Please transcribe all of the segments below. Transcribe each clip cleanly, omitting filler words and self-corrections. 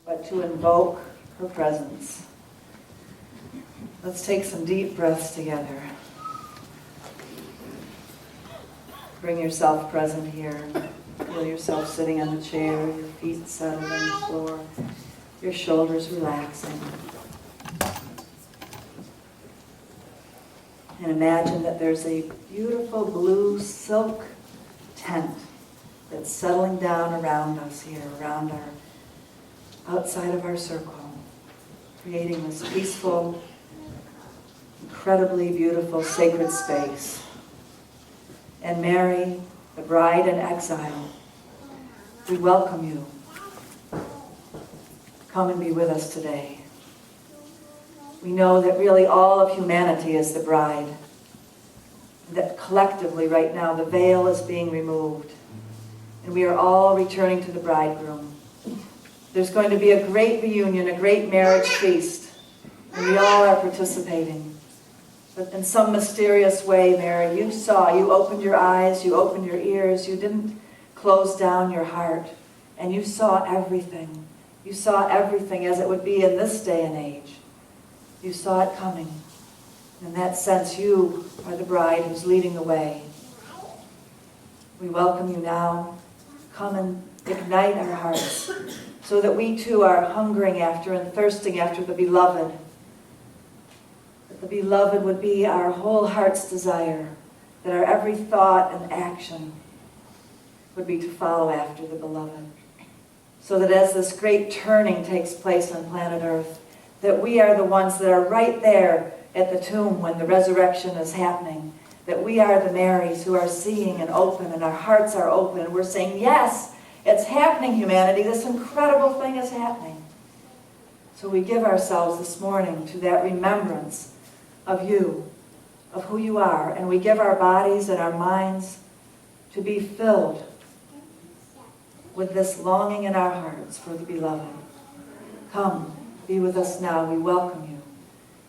but to invoke her presence. Let's take some deep breaths together. Bring yourself present here. Feel yourself sitting on the chair, your feet settled on the floor, your shoulders relaxing. And imagine that there's a beautiful blue silk tent that's settling down around us here, around our, outside of our circle, creating this peaceful, incredibly beautiful, sacred space. And Mary, the bride in exile, we welcome you. Come and be with us today. We know that really all of humanity is the bride. That collectively right now the veil is being removed. And we are all returning to the bridegroom. There's going to be a great reunion, a great marriage feast. And we all are participating. But in some mysterious way, Mary, you saw, you opened your eyes, you opened your ears, you didn't close down your heart. And you saw everything. You saw everything as it would be in this day and age. You saw it coming. In that sense, you are the bride who's leading the way. We welcome you now. Come and ignite our hearts so that we too are hungering after and thirsting after the beloved. That the beloved would be our whole heart's desire. That our every thought and action would be to follow after the beloved. So that as this great turning takes place on planet Earth, that we are the ones that are right there at the tomb when the resurrection is happening. That we are the Marys who are seeing and open, and our hearts are open, and we're saying, yes, it's happening, humanity. This incredible thing is happening. So we give ourselves this morning to that remembrance of you, of who you are, and we give our bodies and our minds to be filled with this longing in our hearts for the beloved. Come. Be with us now. We welcome you,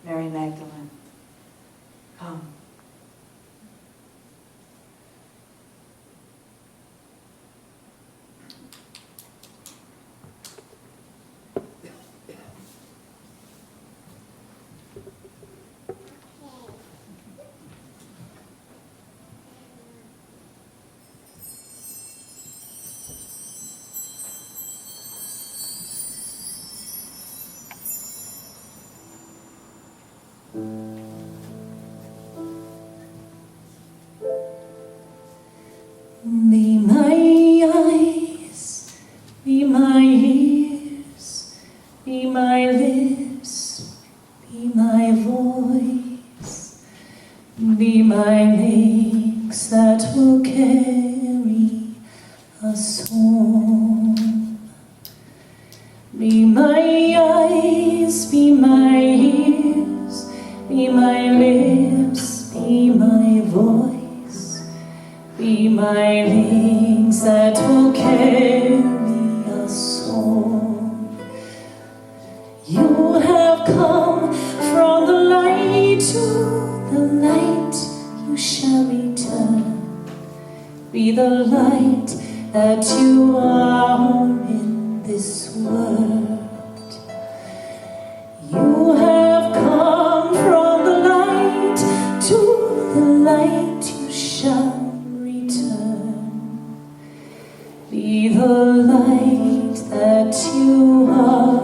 Mary Magdalene. Come. Be my eyes, be my ears, be my lips, be my voice, be my legs that will carry us home. Be my eyes, be my ears, be my lips, be my voice. Be my wings that will carry us home. You have come from the light to the light, you shall return. Be the light that you are in this world. You have come from the light to the light, you shall be the light that you are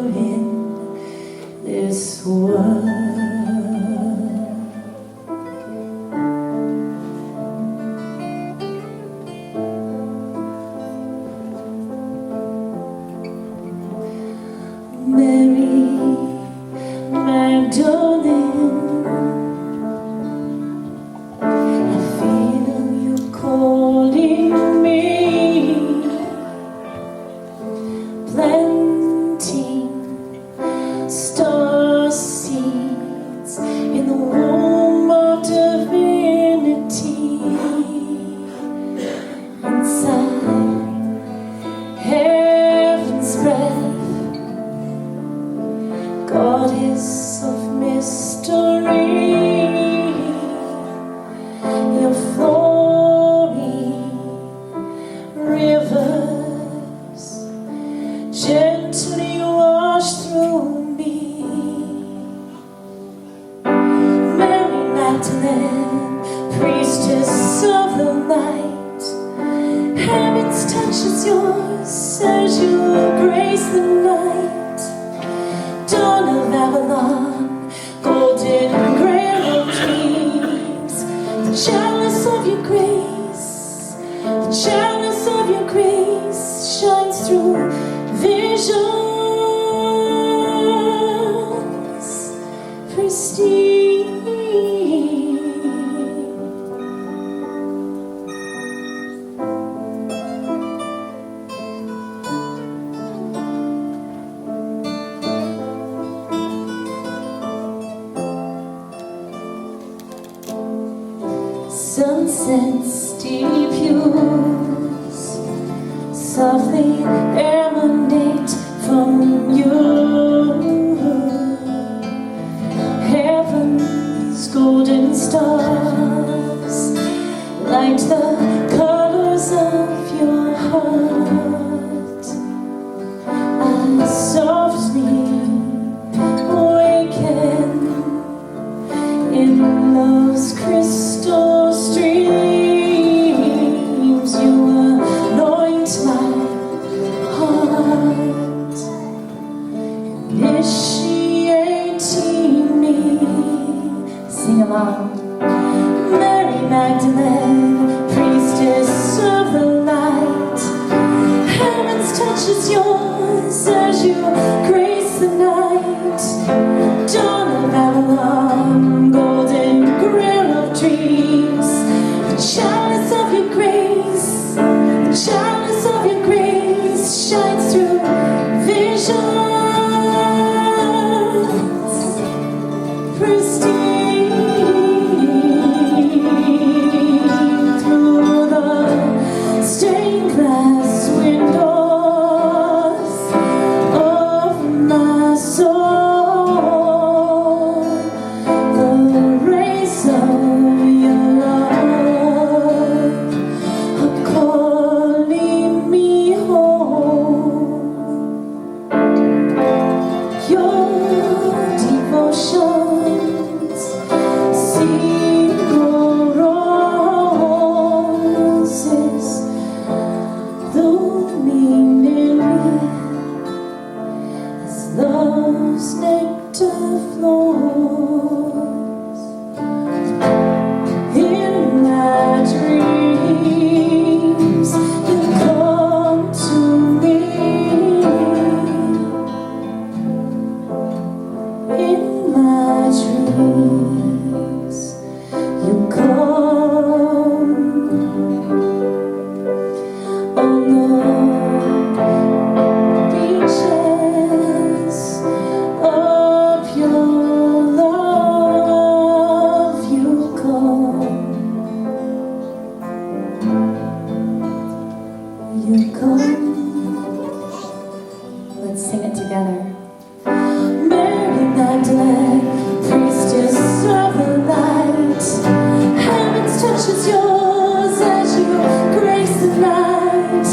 in this world. Mary Magdalene, I feel you calling me. Planting star seeds in the womb of divinity, inside heaven's breath, goddess of mystery, your flowing rivers gently Heaven's touch is yours as you grace the night. Dawn of Avalon, golden grail of dreams. The chalice of your grace, the chalice of your grace shines through visions pristine. Sunsets deep hues softly emanate from you. Heaven's golden stars light the colors of your heart. I softly awaken in love's crystal streams. You anoint my heart, initiating me. Sing along. Mary Magdalene, priestess of the light. Heaven's touch is yours as you grace the night. Dawn of Avalon, golden grail of dreams. The chalice of your grace, the chalice of your grace shines through visions pristine. Through the stained glass windows of my soul, the rays of your love are calling me home. Your devotions single roses blooming in me as love's nectar flows. In my dreams, you come to me. In my dreams, you come. On the beaches of your love, you come. You come. Let's sing it together. Mary Magdalene, priestess of the light. Heaven's touch is yours as you grace the night.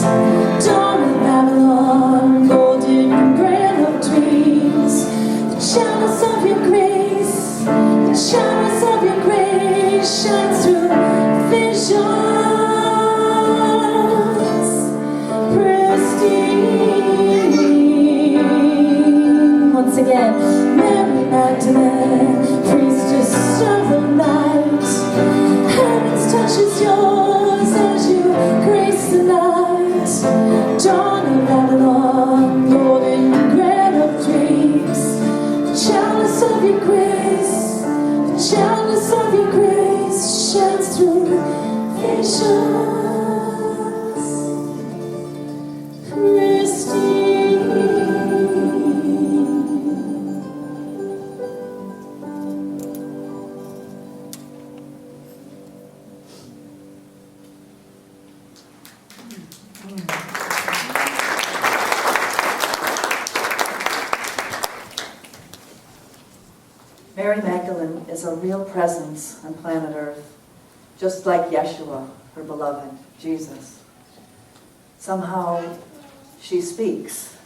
Dawn of Babylon, golden grail of dreams. The chalice of your grace, the chalice of your grace shines through visions pristine. Once again, Mary Magdalene, priestess of the night. Heaven's touch is yours as you grace the night. Dawn of Babylon, golden grail of dreams. The chalice of your grace, the chalice of your grace shines through visions pristine. Mary Magdalene is a real presence on planet Earth, just like Yeshua, her beloved, Jesus. Somehow she speaks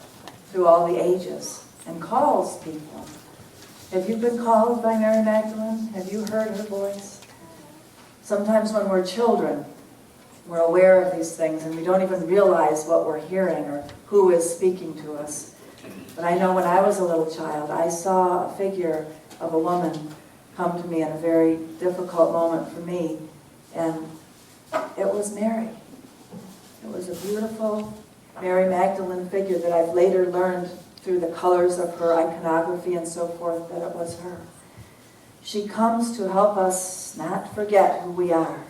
through all the ages and calls people. Have you been called by Mary Magdalene? Have you heard her voice? Sometimes when we're children, we're aware of these things and we don't even realize what we're hearing or who is speaking to us. But I know when I was a little child, I saw a figure of a woman come to me in a very difficult moment for me, and it was Mary. It was a beautiful Mary Magdalene figure that I've later learned through the colors of her iconography and so forth that it was her. She comes to help us not forget who we are,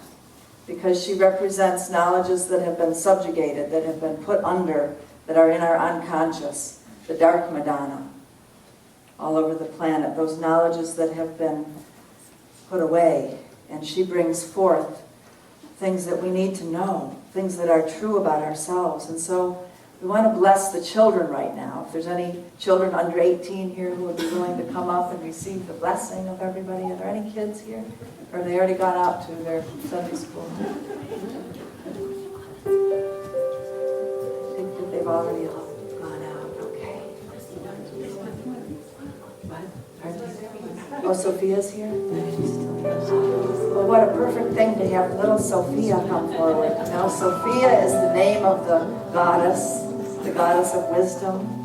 because she represents knowledges that have been subjugated, that have been put under, that are in our unconscious, the dark Madonna, all over the planet, those knowledges that have been put away. And she brings forth things that we need to know, things that are true about ourselves. And so we want to bless the children right now. If there's any children under 18 here who would be willing to come up and receive the blessing of everybody. Are there any kids here? Or have they already gone out to their Sunday school? I think that they've already gone out. Okay. What? Pardon? Oh, Sophia's here? Well, what a perfect thing to have little Sophia come forward. You know, Sophia is the name of the goddess of wisdom.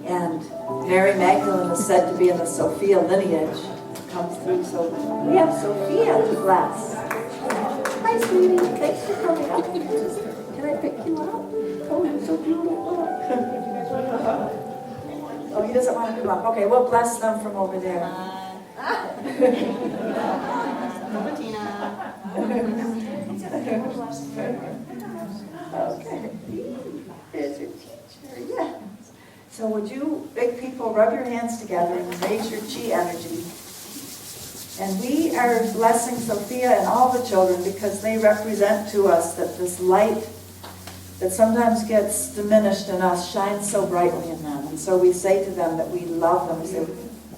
And Mary Magdalene is said to be in the Sophia lineage. It comes through, so we have Sophia to bless. Hi, sweetie. Thanks for coming up. Can I pick you up? Oh, you're so beautiful. Oh, he doesn't want to come up. Okay, we'll bless them from over there. Okay. Here's your teacher. Yeah. So would you, big people, rub your hands together and raise your chi energy. And we are blessing Sophia and all the children because they represent to us that this light that sometimes gets diminished in us shines so brightly in them. And so we say to them that we love them. We say,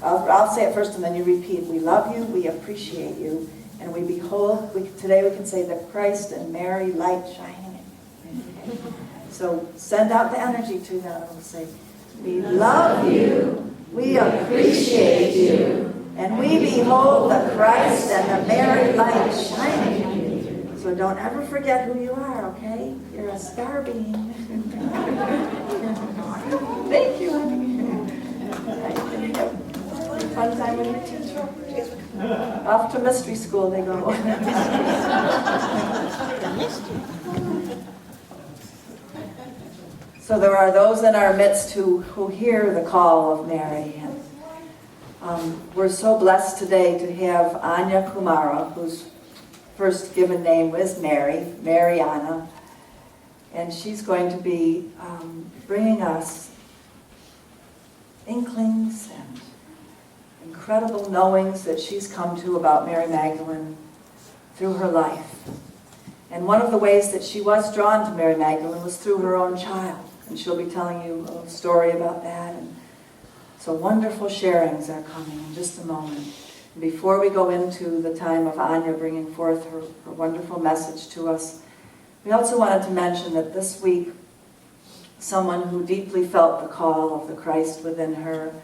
I'll say it first and then you repeat. We love you, we appreciate you, and we behold, today we can say the Christ and Mary light shining in you. Okay? So send out the energy to them and we'll say, we love you, we appreciate you, and we behold the Christ and the Mary light shining in you. So don't ever forget who you are, okay? You're a star being. Thank you, honey. Fun time with your teacher. Off to mystery school they go. So there are those in our midst who hear the call of Mary. And we're so blessed today to have Anya Kumara, whose first given name was Mariana. And she's going to be bringing us inklings and incredible knowings that she's come to about Mary Magdalene through her life. And one of the ways that she was drawn to Mary Magdalene was through her own child. And she'll be telling you a little story about that. And so wonderful sharings are coming in just a moment. And before we go into the time of Anya bringing forth her wonderful message to us, we also wanted to mention that this week, someone who deeply felt the call of the Christ within her,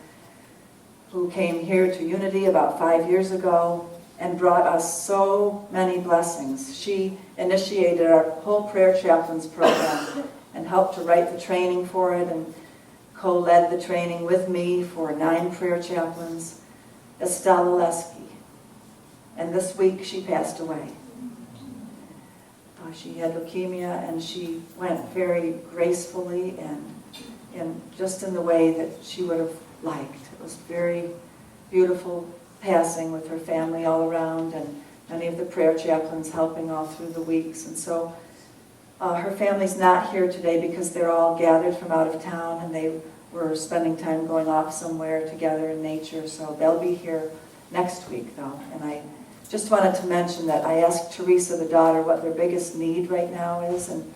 who came here to Unity about 5 years ago and brought us so many blessings. She initiated our whole prayer chaplains program and helped to write the training for it and co-led the training with me for 9 prayer chaplains, Estelle Lesky. And this week she passed away. She had leukemia and she went very gracefully and just in the way that she would have liked. It was very beautiful passing with her family all around and many of the prayer chaplains helping all through the weeks. And so her family's not here today because they're all gathered from out of town and they were spending time going off somewhere together in nature. So they'll be here next week though. And I just wanted to mention that I asked Teresa, the daughter, what their biggest need right now is. And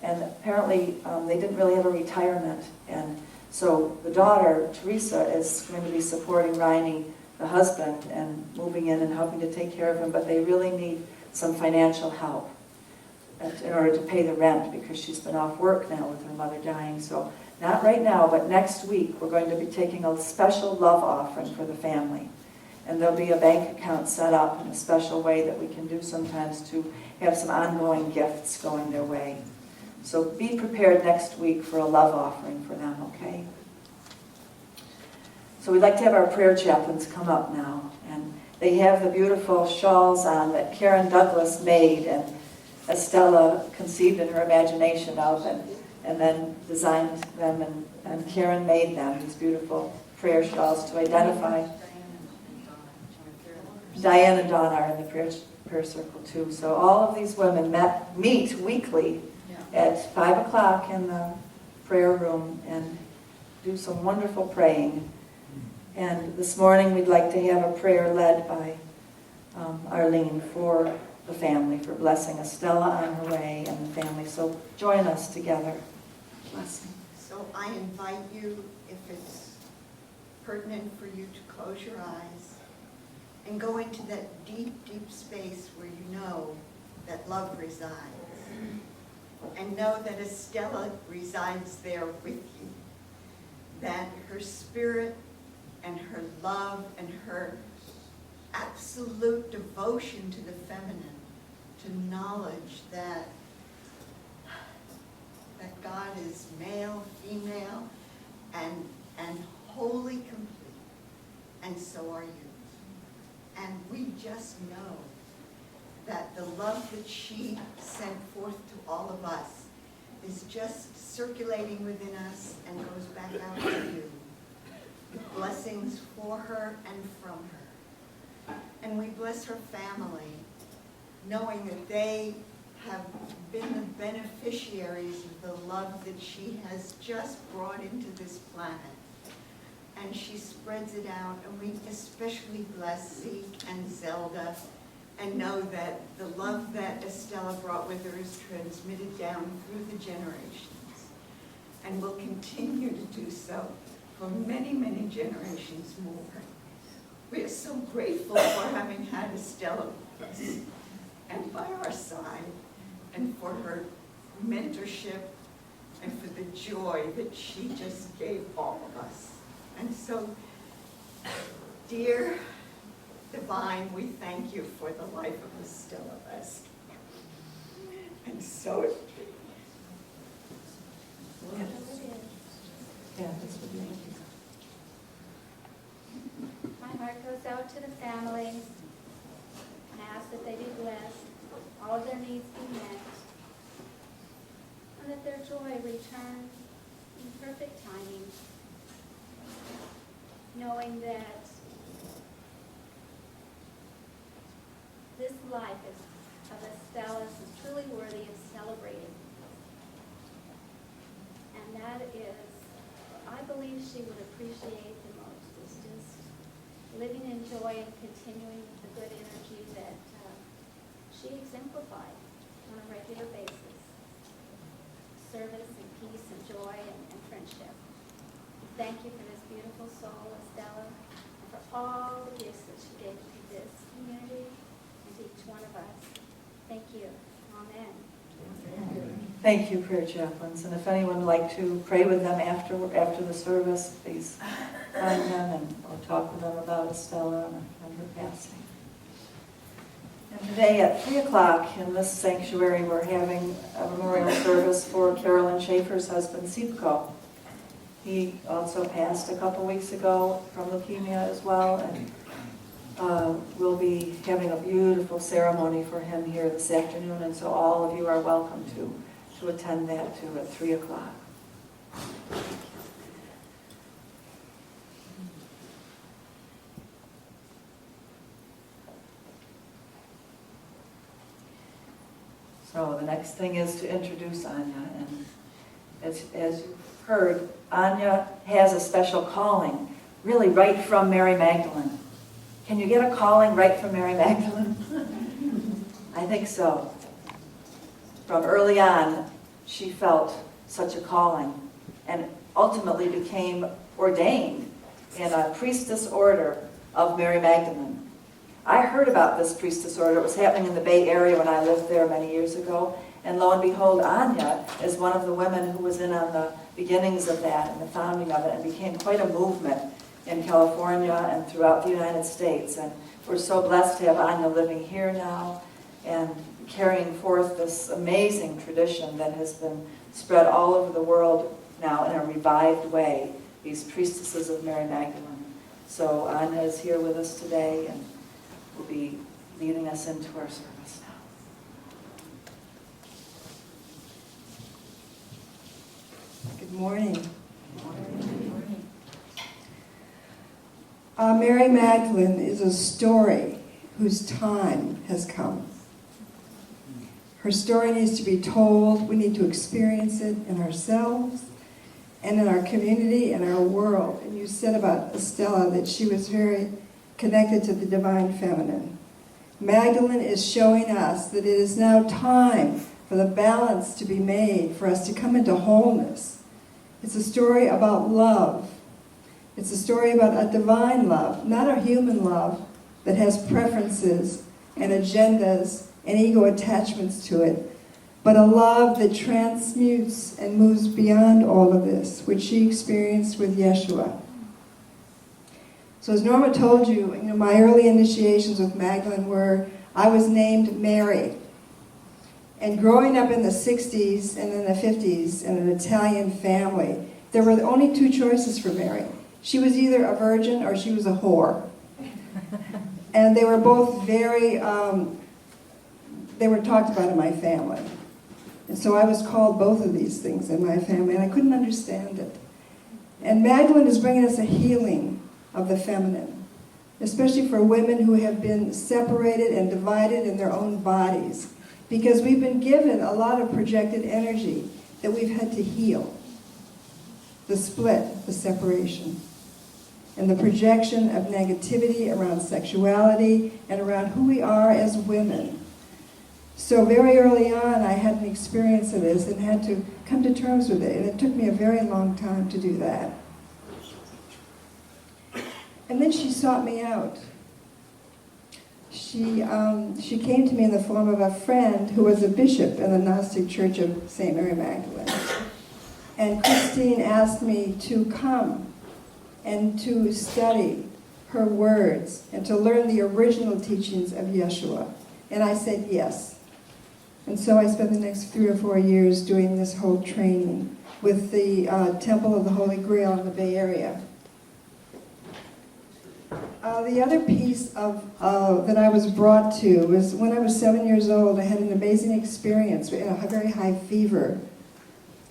apparently they didn't really have a retirement. And so the daughter, Teresa, is going to be supporting Riney, the husband, and moving in and helping to take care of him. But they really need some financial help in order to pay the rent because she's been off work now with her mother dying. So not right now, but next week we're going to be taking a special love offering for the family. And there'll be a bank account set up in a special way that we can do sometimes to have some ongoing gifts going their way. So be prepared next week for a love offering for them, okay? So we'd like to have our prayer chaplains come up now. And they have the beautiful shawls on that Karen Douglas made and Estella conceived in her imagination of and then designed them, and Karen made them, these beautiful prayer shawls to identify. Diane and Dawn are in the prayer circle too. So all of these women meet weekly at 5 o'clock in the prayer room and do some wonderful praying. And this morning we'd like to have a prayer led by Arlene for the family, for blessing Estella on her way and the family. So join us together. Blessing. So I invite you, if it's pertinent for you, to close your eyes and go into that deep, deep space where you know that love resides. And know that Estella resides there with you. That her spirit and her love and her absolute devotion to the feminine, to knowledge that God is male, female, and wholly complete, and so are you. And we just know that the love that she sent forth to all of us is just circulating within us and goes back out to you. Blessings for her and from her. And we bless her family, knowing that they have been the beneficiaries of the love that she has just brought into this planet. And she spreads it out, and we especially bless Zeke and Zelda, and know that the love that Estella brought with her is transmitted down through the generations, and will continue to do so for many, many generations more. We are so grateful for having had Estella with us and by our side, and for her mentorship and for the joy that she just gave all of us. And so, dear Divine, we thank you for the life of Estella Lester. And so it Yeah, this would be it. My heart goes out to the families and ask that they be blessed, all of their needs be met, and that their joy return in perfect timing, knowing that this life of Estella's is truly worthy of celebrating. And that is, I believe she would appreciate the most, is just living in joy and continuing the good energy that she exemplified on a regular basis. Service and peace and joy and friendship. Thank you for this beautiful soul, Estella, and for all the gifts that she gave to this community and to each one of us. Thank you. Amen. Thank you, prayer chaplains. And if anyone would like to pray with them after the service, please find them or talk with them about Estella and her passing. And today at 3 o'clock in this sanctuary, we're having a memorial service for Carolyn Schaefer's husband, Sipko. He also passed a couple weeks ago from leukemia as well, and we'll be having a beautiful ceremony for him here this afternoon, and so all of you are welcome to attend that too at 3 o'clock. So the next thing is to introduce Anya, and as you've heard, Anya has a special calling, really right from Mary Magdalene. Can you get a calling right from Mary Magdalene? I think so. From early on, she felt such a calling and ultimately became ordained in a priestess order of Mary Magdalene. I heard about this priestess order. It was happening in the Bay Area when I lived there many years ago. And lo and behold, Anya is one of the women who was in on the beginnings of that and the founding of it, and became quite a movement in California and throughout the United States. And we're so blessed to have Anya living here now and carrying forth this amazing tradition that has been spread all over the world now in a revived way, these priestesses of Mary Magdalene. So Anya is here with us today and will be leading us into our service now. Good morning. Mary Magdalene is a story whose time has come. Her story needs to be told. We need to experience it in ourselves and in our community and our world. And you said about Estella that she was very connected to the divine feminine. Magdalene is showing us that it is now time for the balance to be made, for us to come into wholeness. It's a story about love. It's a story about a divine love, not a human love that has preferences and agendas and ego attachments to it, but a love that transmutes and moves beyond all of this, which she experienced with Yeshua. So as Norma told you, my early initiations with Magdalene were, I was named Mary. And growing up in the 60s and in the 50s in an Italian family, there were only two choices for Mary. She was either a virgin or she was a whore. And they were both very, they were talked about in my family. And so I was called both of these things in my family, and I couldn't understand it. And Magdalene is bringing us a healing of the feminine, especially for women who have been separated and divided in their own bodies, because we've been given a lot of projected energy that we've had to heal. The split, the separation, and the projection of negativity around sexuality and around who we are as women. So very early on, I had an experience of this and had to come to terms with it, and it took me a very long time to do that. And then she sought me out. She came to me in the form of a friend who was a bishop in the Gnostic Church of St. Mary Magdalene. And Christine asked me to come and to study her words and to learn the original teachings of Yeshua. And I said yes. And so I spent the next 3 or 4 years doing this whole training with the Temple of the Holy Grail in the Bay Area. The other piece that I was brought to was when I was 7 years old. I had an amazing experience in a very high fever.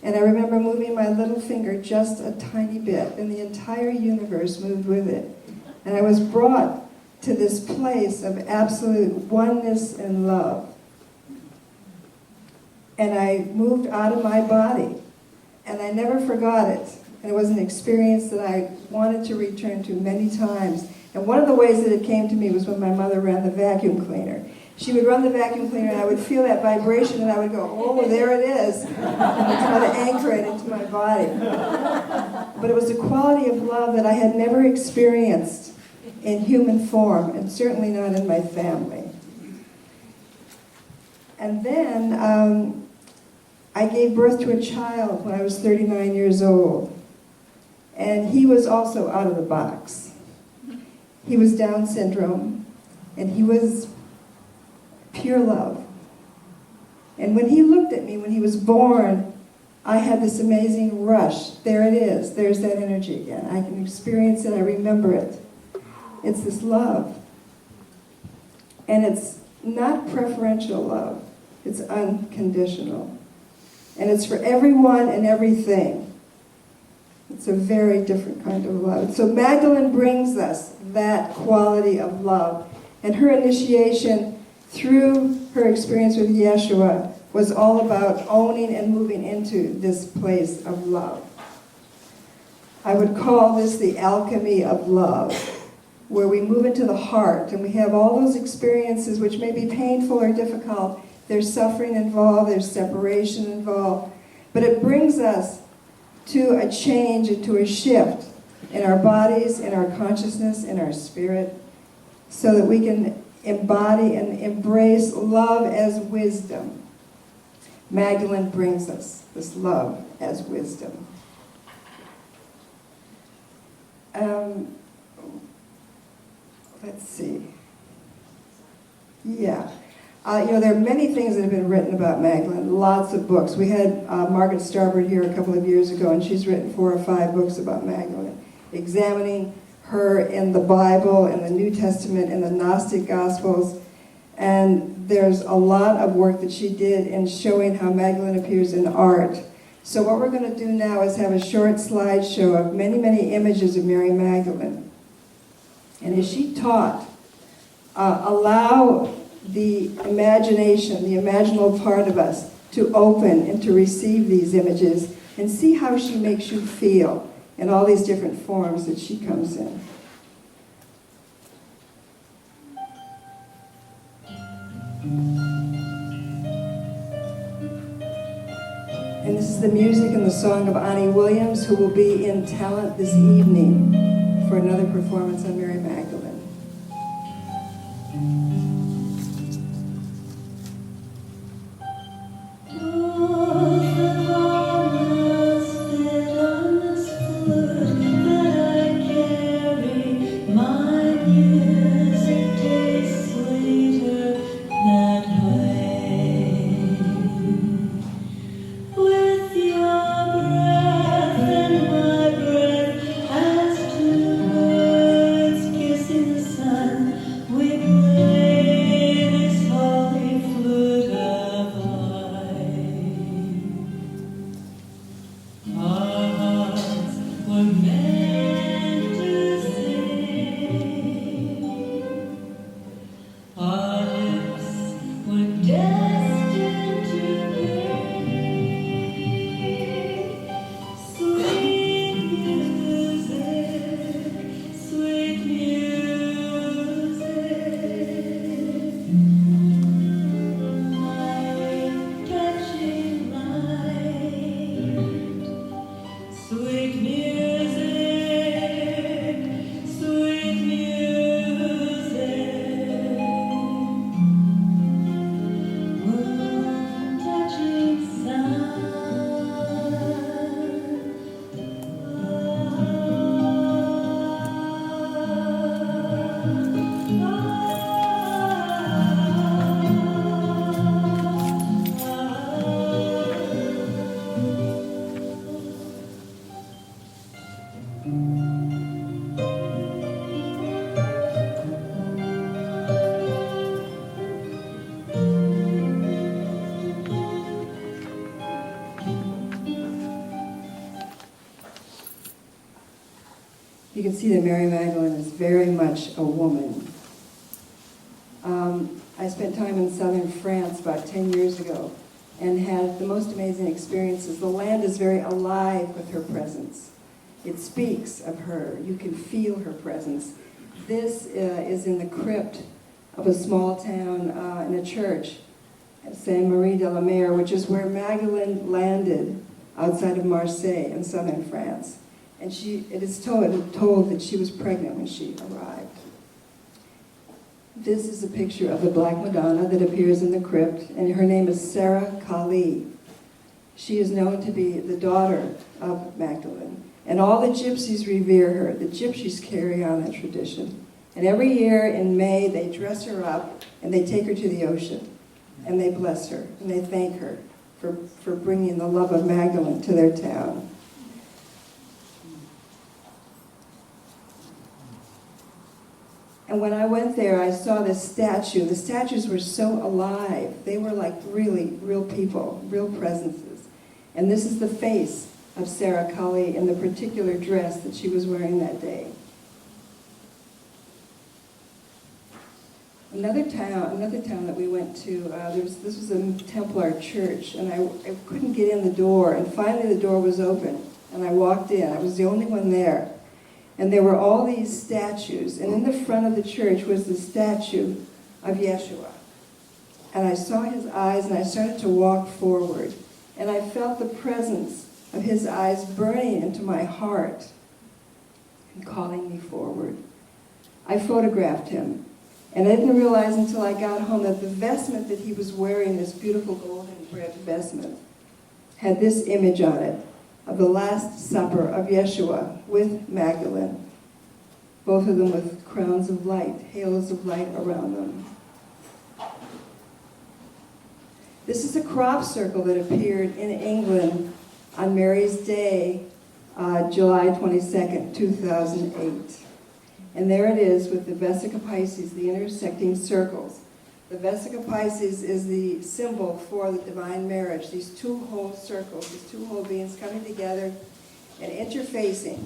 And I remember moving my little finger just a tiny bit, and the entire universe moved with it. And I was brought to this place of absolute oneness and love. And I moved out of my body, and I never forgot it. And it was an experience that I wanted to return to many times. And one of the ways that it came to me was when my mother ran the vacuum cleaner. She would run the vacuum cleaner, and I would feel that vibration, and I would go, oh, there it is. And I'd try to anchor it into my body. But it was a quality of love that I had never experienced in human form, and certainly not in my family. And then I gave birth to a child when I was 39 years old. And he was also out of the box. He was Down syndrome, and he was pure love. And when he looked at me when he was born, I had this amazing rush. There it is. There's that energy again. I can experience it. I remember it. It's this love. And it's not preferential love. It's unconditional. And it's for everyone and everything. It's a very different kind of love. So Magdalene brings us that quality of love. And her initiation through her experience with Yeshua was all about owning and moving into this place of love. I would call this the alchemy of love, where we move into the heart and we have all those experiences which may be painful or difficult. There's suffering involved, there's separation involved, but it brings us to a change and to a shift in our bodies, in our consciousness, in our spirit, so that we can embody and embrace love as wisdom. Magdalene brings us this love as wisdom. let's see. Yeah. There are many things that have been written about Magdalene, lots of books. We had Margaret Starbird here a couple of years ago, and she's written 4 or 5 books about Magdalene, examining her in the Bible, in the New Testament, in the Gnostic Gospels. And there's a lot of work that she did in showing how Magdalene appears in art. So what we're going to do now is have a short slideshow of many, many images of Mary Magdalene. And as she taught, allow the imagination, the imaginal part of us, to open and to receive these images and see how she makes you feel in all these different forms that she comes in. And this is the music and the song of Anya Williams, who will be in Talent this evening for another performance on Mary Magdalene. You can see that Mary Magdalene is very much a woman. I spent time in southern France about 10 years ago and had the most amazing experiences. The land is very alive with her presence. It speaks of her. You can feel her presence. This is in the crypt of a small town in a church, Saint-Marie-de-la-Mer, which is where Magdalene landed outside of Marseille in southern France. And it is told that she was pregnant when she arrived. This is a picture of the Black Madonna that appears in the crypt, and her name is Sarah Kali. She is known to be the daughter of Magdalene. And all the gypsies revere her. The gypsies carry on that tradition. And every year in May, they dress her up, and they take her to the ocean. And they bless her, and they thank her for bringing the love of Magdalene to their town. And when I went there, I saw this statue. The statues were so alive. They were like really real people, real presences. And this is the face of Sarah Kali in the particular dress that she was wearing that day. Another town that we went to, this was a Templar church, and I couldn't get in the door, and finally the door was open, and I walked in. I was the only one there. And there were all these statues, and in the front of the church was the statue of Yeshua. And I saw his eyes, and I started to walk forward, and I felt the presence of his eyes burning into my heart and calling me forward. I photographed him, and I didn't realize until I got home that the vestment that he was wearing, this beautiful golden red vestment, had this image on it of the Last Supper of Yeshua with Magdalene. both of them with crowns of light, halos of light around them. This is a crop circle that appeared in England on Mary's Day, July 22nd, 2008. And there it is with the Vesica Pisces, the intersecting circles. The Vesica Pisces is the symbol for the divine marriage. These two whole circles, these two whole beings coming together and interfacing.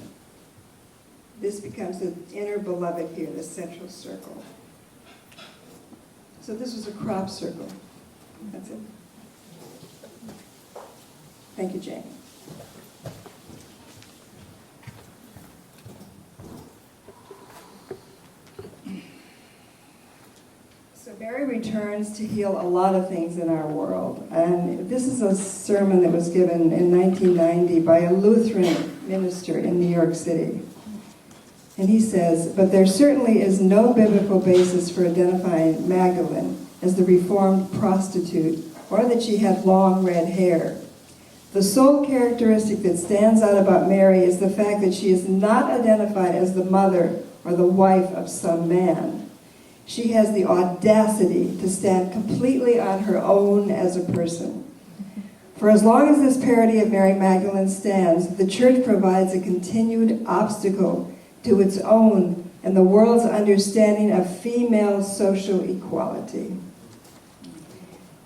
This becomes the inner beloved here, the central circle. So this was a crop circle. That's it. Thank you, Jane. So Mary returns to heal a lot of things in our world. And this is a sermon that was given in 1990 by a Lutheran minister in New York City. And he says, but there certainly is no biblical basis for identifying Magdalene as the reformed prostitute or that she had long red hair. The sole characteristic that stands out about Mary is the fact that she is not identified as the mother or the wife of some man. She has the audacity to stand completely on her own as a person. For as long as this parody of Mary Magdalene stands, the church provides a continued obstacle to its own and the world's understanding of female social equality.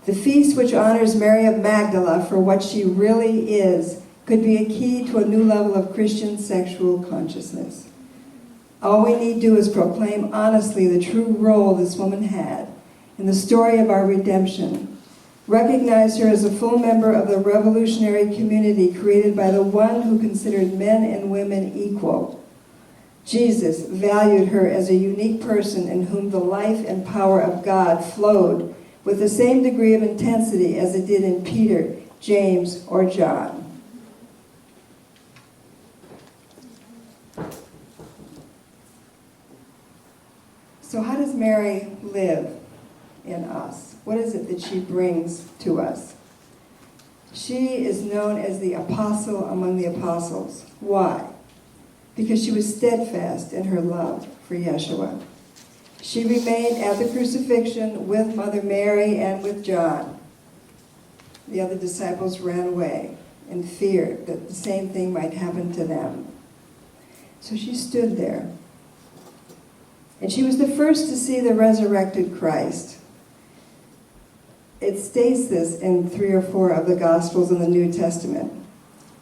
The feast which honors Mary of Magdala for what she really is could be a key to a new level of Christian sexual consciousness. All we need do is proclaim honestly the true role this woman had in the story of our redemption. Recognize her as a full member of the revolutionary community created by the one who considered men and women equal. Jesus valued her as a unique person in whom the life and power of God flowed with the same degree of intensity as it did in Peter, James, or John. So how does Mary live in us? What is it that she brings to us? She is known as the apostle among the apostles. Why? Because she was steadfast in her love for Yeshua. She remained at the crucifixion with Mother Mary and with John. The other disciples ran away in fear that the same thing might happen to them. So she stood there. And she was the first to see the resurrected Christ. It states this in 3 or 4 of the Gospels in the New Testament.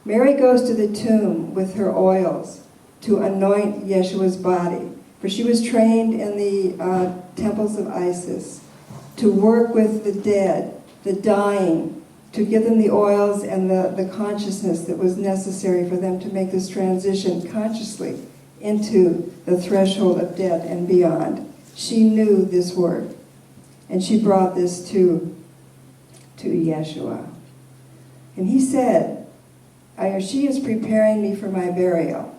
Mary goes to the tomb with her oils to anoint Yeshua's body, for she was trained in the temples of Isis to work with the dead, the dying, to give them the oils and the consciousness that was necessary for them to make this transition consciously into the threshold of death and beyond. She knew this work, and she brought this to Yeshua. And he said, she is preparing me for my burial.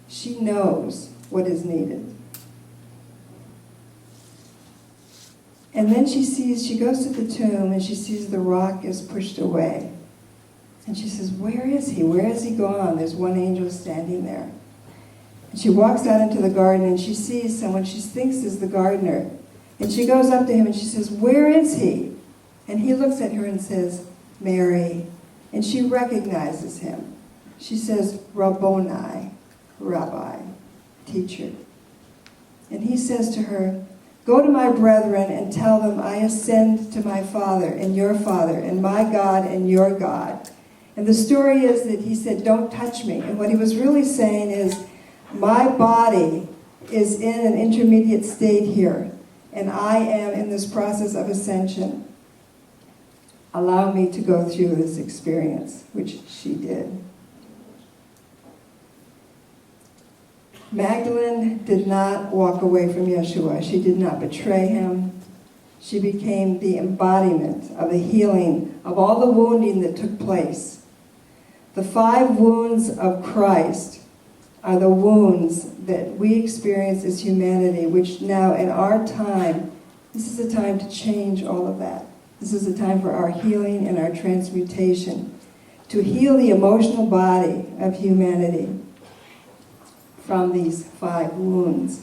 She knows what is needed. And then she goes to the tomb and she sees the rock is pushed away. And she says, where is he? Where has he gone? There's one angel standing there. And she walks out into the garden and she sees someone she thinks is the gardener. And she goes up to him and she says, where is he? And he looks at her and says, Mary. And she recognizes him. She says, Rabboni, Rabbi, teacher. And he says to her, go to my brethren and tell them I ascend to my Father and your Father and my God and your God. And the story is that he said, don't touch me. And what he was really saying is, my body is in an intermediate state here, and I am in this process of ascension. Allow me to go through this experience, which she did. Magdalene did not walk away from Yeshua. She did not betray him. She became the embodiment of the healing of all the wounding that took place. The 5 wounds of Christ are the wounds that we experience as humanity, which now in our time, this is a time to change all of that. This is a time for our healing and our transmutation, to heal the emotional body of humanity. from these 5 wounds.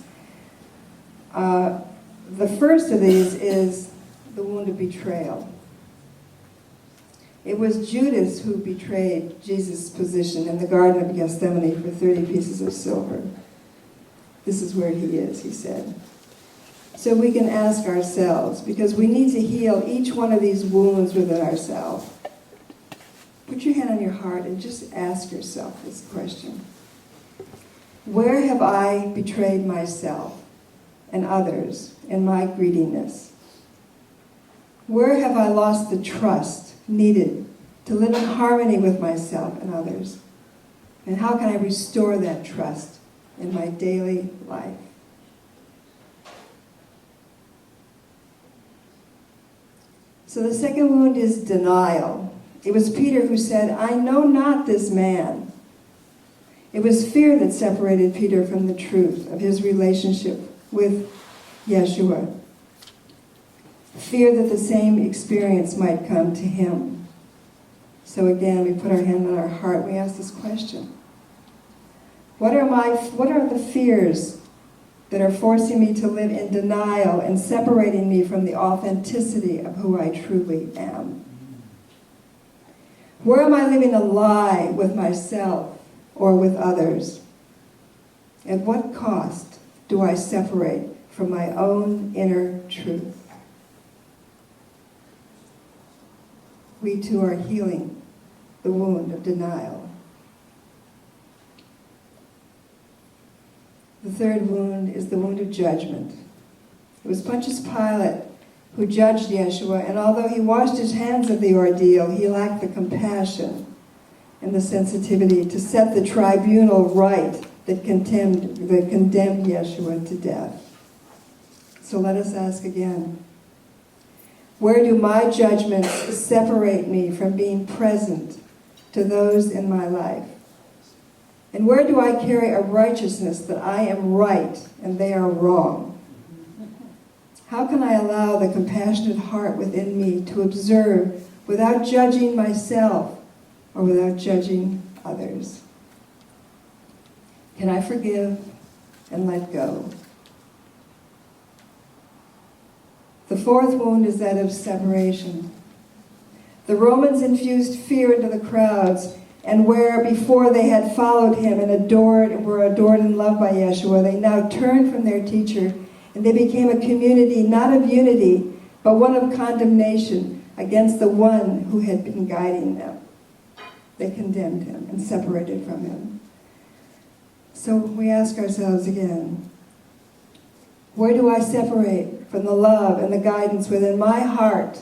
The first of these is the wound of betrayal. It was Judas who betrayed Jesus' position in the Garden of Gethsemane for 30 pieces of silver. This is where he is, he said. So we can ask ourselves, because we need to heal each one of these wounds within ourselves. Put your hand on your heart and just ask yourself this question. Where have I betrayed myself and others in my greediness? Where have I lost the trust needed to live in harmony with myself and others? And how can I restore that trust in my daily life? So the second wound is denial. It was Peter who said, "I know not this man." It was fear that separated Peter from the truth of his relationship with Yeshua. Fear that the same experience might come to him. So again, we put our hand on our heart, we ask this question. What are the fears that are forcing me to live in denial and separating me from the authenticity of who I truly am? Where am I living a lie with myself or with others? At what cost do I separate from my own inner truth? We too are healing the wound of denial. The third wound is the wound of judgment. It was Pontius Pilate who judged Yeshua, and although he washed his hands of the ordeal, he lacked the compassion and the sensitivity to set the tribunal right that condemned Yeshua to death. So let us ask again, where do my judgments separate me from being present to those in my life? And where do I carry a righteousness that I am right and they are wrong? How can I allow the compassionate heart within me to observe without judging myself or without judging others? Can I forgive and let go? The fourth wound is that of separation. The Romans infused fear into the crowds, and where before they had followed him and were adored and loved by Yeshua, they now turned from their teacher, and they became a community not of unity, but one of condemnation against the one who had been guiding them. They condemned him and separated from him. So we ask ourselves again, where do I separate from the love and the guidance within my heart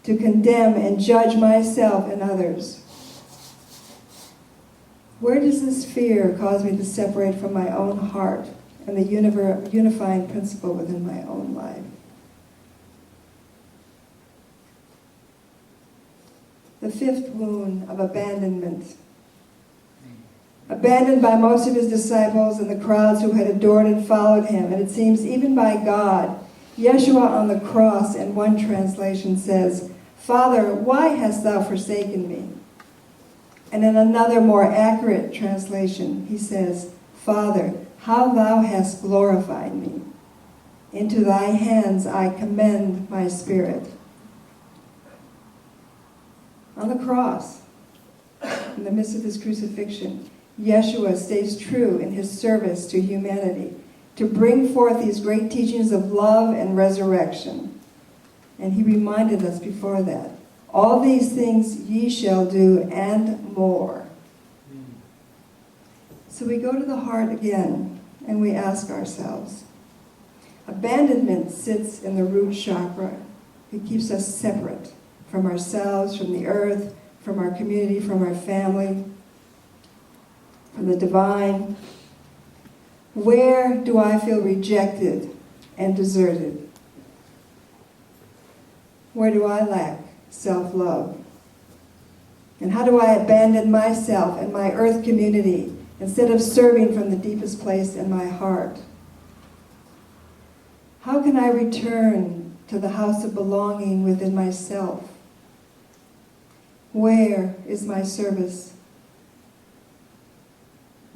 to condemn and judge myself and others? Where does this fear cause me to separate from my own heart and the unifying principle within my own life? The fifth wound of abandonment. Abandoned by most of his disciples and the crowds who had adored and followed him, and it seems even by God. Yeshua on the cross, in one translation, says, "Father, why hast thou forsaken me?" And in another, more accurate translation, he says, "Father, how thou hast glorified me. Into thy hands I commend my spirit." On the cross, in the midst of his crucifixion, Yeshua stays true in his service to humanity, to bring forth these great teachings of love and resurrection. And he reminded us before that, all these things ye shall do and more. So we go to the heart again and we ask ourselves, abandonment sits in the root chakra. It keeps us separate from ourselves, from the earth, from our community, from our family, from the divine. Where do I feel rejected and deserted? Where do I lack self-love? And how do I abandon myself and my earth community instead of serving from the deepest place in my heart? How can I return to the house of belonging within myself? Where is my service?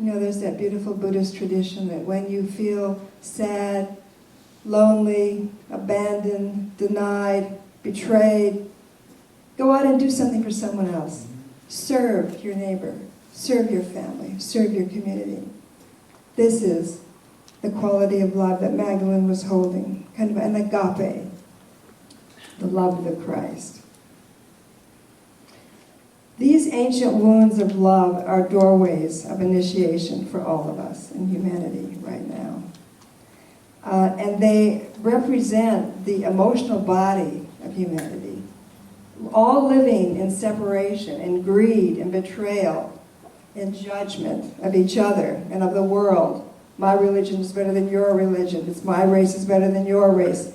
You know, there's that beautiful Buddhist tradition that when you feel sad, lonely, abandoned, denied, betrayed, go out and do something for someone else. Serve your neighbor, serve your family, serve your community. This is the quality of love that Magdalene was holding, kind of an agape, the love of the Christ. These ancient wounds of love are doorways of initiation for all of us in humanity right now. And they represent the emotional body of humanity, all living in separation, in greed, in betrayal, in judgment of each other and of the world. My religion is better than your religion. It's my race is better than your race.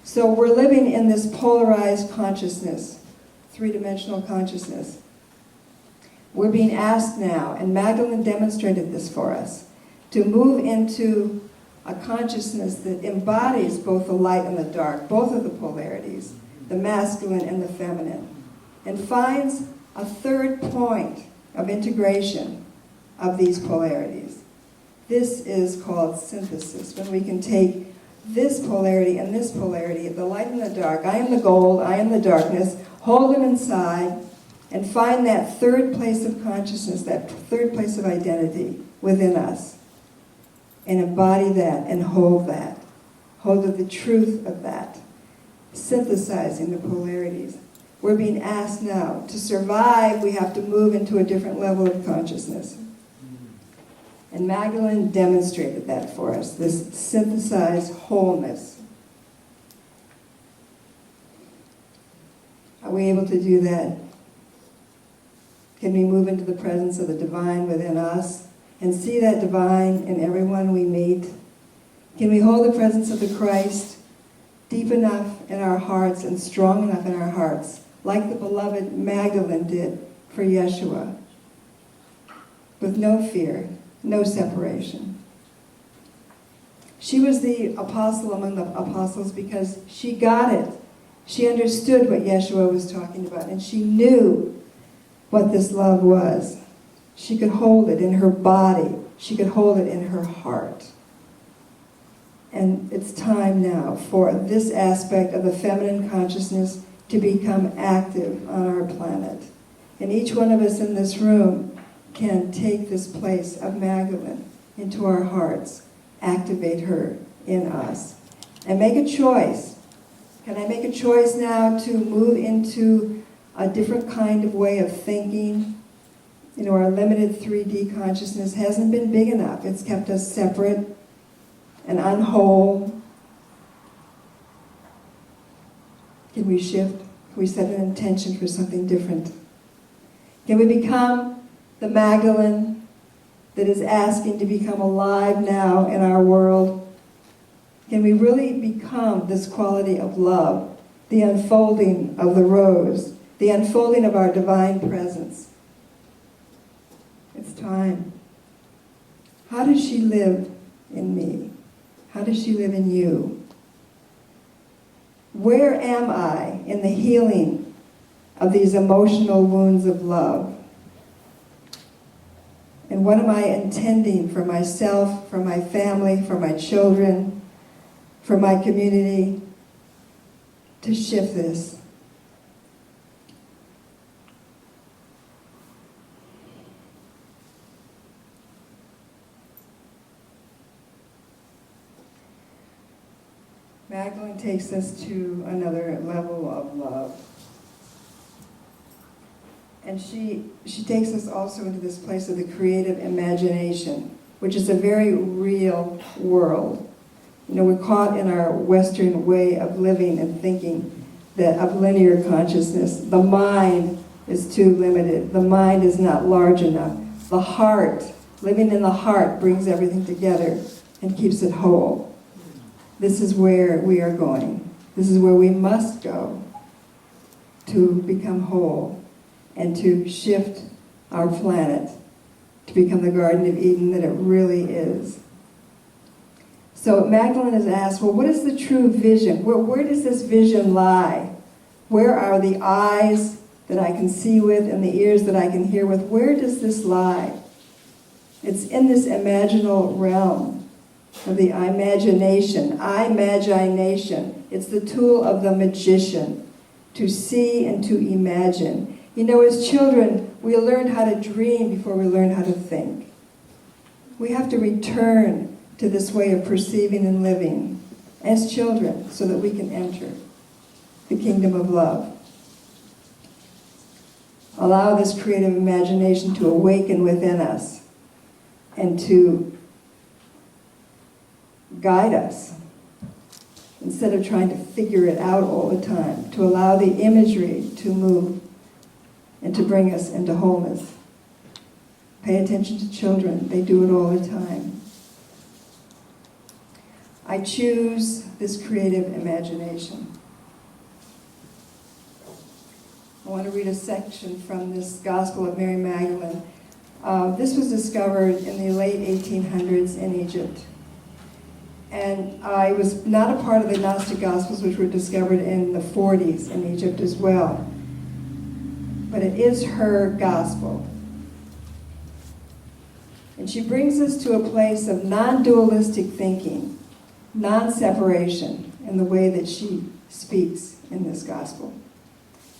So we're living in this polarized consciousness, three-dimensional consciousness. We're being asked now, and Magdalene demonstrated this for us, to move into a consciousness that embodies both the light and the dark, both of the polarities, the masculine and the feminine, and finds a third point of integration of these polarities. This is called synthesis, when we can take this polarity and this polarity, the light and the dark, I am the gold, I am the darkness, hold them inside, and find that third place of consciousness, that third place of identity within us, and embody that and hold that. Hold of the truth of that, synthesizing the polarities. We're being asked now, to survive, we have to move into a different level of consciousness. And Magdalene demonstrated that for us, this synthesized wholeness. Are we able to do that? Can we move into the presence of the divine within us and see that divine in everyone we meet? Can we hold the presence of the Christ deep enough in our hearts and strong enough in our hearts, like the beloved Magdalene did for Yeshua, with no fear, no separation? She was the apostle among the apostles because she got it. She understood what Yeshua was talking about, and she knew what this love was. She could hold it in her body. She could hold it in her heart. And it's time now for this aspect of the feminine consciousness to become active on our planet. And each one of us in this room can take this place of Magdalene into our hearts, activate her in us, and make a choice. Can I make a choice now to move into a different kind of way of thinking? You know, our limited 3D consciousness hasn't been big enough. It's kept us separate and unwhole. Can we shift? Can we set an intention for something different? Can we become the Magdalene that is asking to become alive now in our world? Can we really become this quality of love, the unfolding of the rose, the unfolding of our divine presence? It's time. How does she live in me? How does she live in you? Where am I in the healing of these emotional wounds of love? And what am I intending for myself, for my family, for my children, for my community, to shift this? Magdalene takes us to another level of love. And she takes us also into this place of the creative imagination, which is a very real world. You know, we're caught in our Western way of living and thinking that of linear consciousness. The mind is too limited. The mind is not large enough. The heart, living in the heart, brings everything together and keeps it whole. This is where we are going. This is where we must go to become whole and to shift our planet to become the Garden of Eden that it really is. So Magdalene is asked, well, what is the true vision? Where does this vision lie? Where are the eyes that I can see with and the ears that I can hear with? Where does this lie? It's in this imaginal realm of the imagination, imagination. It's the tool of the magician to see and to imagine. You know, as children, we learn how to dream before we learn how to think. We have to return to this way of perceiving and living as children so that we can enter the kingdom of love. Allow this creative imagination to awaken within us and to guide us instead of trying to figure it out all the time, to allow the imagery to move and to bring us into wholeness. Pay attention to children. They do it all the time. I choose this creative imagination. I want to read a section from this Gospel of Mary Magdalene. This was discovered in the late 1800s in Egypt. And I was not a part of the Gnostic Gospels, which were discovered in the 40s in Egypt as well. But it is her gospel. And she brings us to a place of non-dualistic thinking, non-separation in the way that she speaks in this gospel.